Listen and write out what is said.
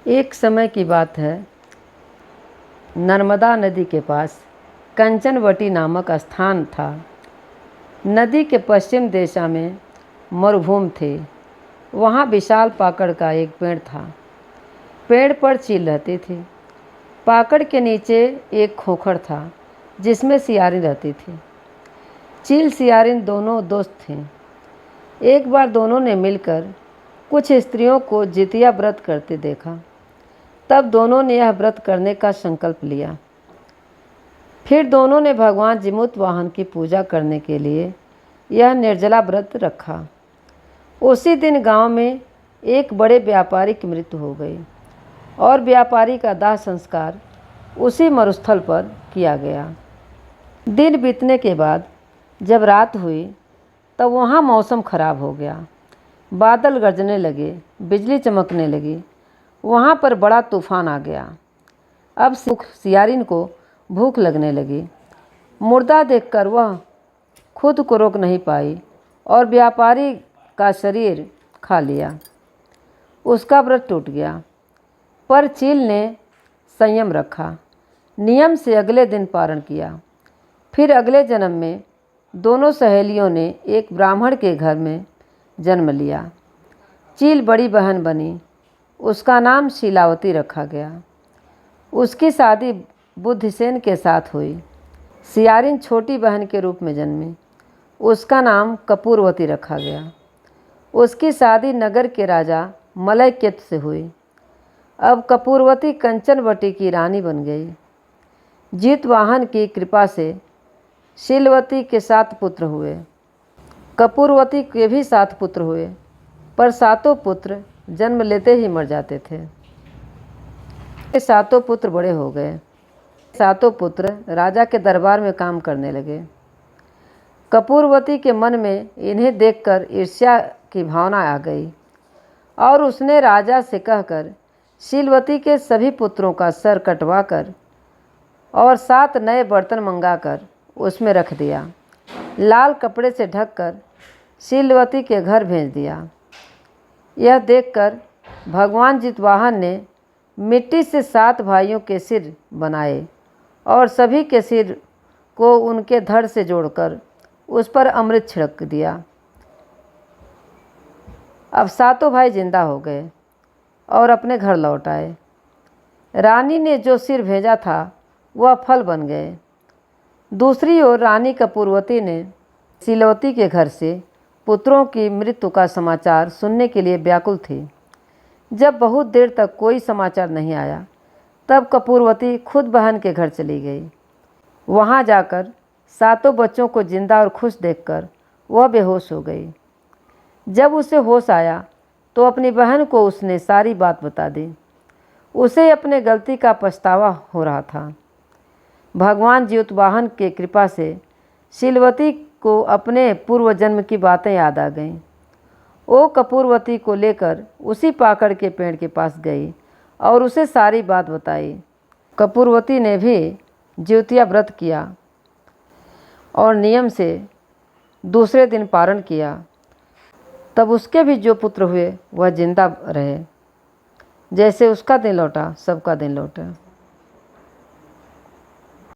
एक समय की बात है, नर्मदा नदी के पास कंचनवटी नामक स्थान था। नदी के पश्चिम दिशा में मरुभूमि थे। वहाँ विशाल पाकड़ का एक पेड़ था। पेड़ पर चील रहती थी। पाकड़ के नीचे एक खोखर था जिसमें सियारिन रहती थी। चील सियारिन दोनों दोस्त थे। एक बार दोनों ने मिलकर कुछ स्त्रियों को जितिया व्रत करते देखा। तब दोनों ने यह व्रत करने का संकल्प लिया। फिर दोनों ने भगवान जिमूत वाहन की पूजा करने के लिए यह निर्जला व्रत रखा। उसी दिन गांव में एक बड़े व्यापारी की मृत्यु हो गई और व्यापारी का दाह संस्कार उसी मरुस्थल पर किया गया। दिन बीतने के बाद जब रात हुई तब वहाँ मौसम खराब हो गया। बादल गरजने लगे, बिजली चमकने लगी। वहाँ पर बड़ा तूफान आ गया। अब सियारिन को भूख लगने लगी। मुर्दा देखकर वह खुद को रोक नहीं पाई और व्यापारी का शरीर खा लिया। उसका व्रत टूट गया। पर चील ने संयम रखा, नियम से अगले दिन पारण किया। फिर अगले जन्म में दोनों सहेलियों ने एक ब्राह्मण के घर में जन्म लिया। चील बड़ी बहन बनी। उसका नाम शीलावती रखा गया। उसकी शादी बुद्धसेन के साथ हुई। सियारिन छोटी बहन के रूप में जन्मी। उसका नाम कपूरवती रखा गया। उसकी शादी नगर के राजा मलयकेत से हुई। अब कपूरवती कंचनवटी की रानी बन गई। जितवाहन की कृपा से शीलवती के 7 पुत्र हुए। कपूरवती के भी 7 पुत्र हुए, पर 7 पुत्र जन्म लेते ही मर जाते थे। ये 7 पुत्र बड़े हो गए। 7 पुत्र राजा के दरबार में काम करने लगे। कपूरवती के मन में इन्हें देखकर ईर्ष्या की भावना आ गई और उसने राजा से कहकर शीलवती के सभी पुत्रों का सर कटवाकर और 7 नए बर्तन मंगाकर उसमें रख दिया। लाल कपड़े से ढककर शीलवती के घर भेज दिया। यह देखकर भगवान जितवाहन ने मिट्टी से 7 भाइयों के सिर बनाए और सभी के सिर को उनके धड़ से जोड़कर उस पर अमृत छिड़क दिया। अब 7 भाई जिंदा हो गए और अपने घर लौट आए। रानी ने जो सिर भेजा था वह फल बन गए। दूसरी ओर रानी कपूरवती ने शीलवती के घर से पुत्रों की मृत्यु का समाचार सुनने के लिए व्याकुल थी। जब बहुत देर तक कोई समाचार नहीं आया तब कपूरवती खुद बहन के घर चली गई। वहाँ जाकर 7 बच्चों को जिंदा और खुश देखकर वह बेहोश हो गई। जब उसे होश आया तो अपनी बहन को उसने सारी बात बता दी। उसे अपने गलती का पछतावा हो रहा था। भगवान जितवाहन के कृपा से शीलवती को अपने पूर्व जन्म की बातें याद आ गईं। वो कपूरवती को लेकर उसी पाकड़ के पेड़ के पास गई और उसे सारी बात बताई। कपूरवती ने भी जितिया व्रत किया और नियम से दूसरे दिन पारण किया। तब उसके भी जो पुत्र हुए वह जिंदा रहे। जैसे उसका दिन लौटा सबका दिन लौटा।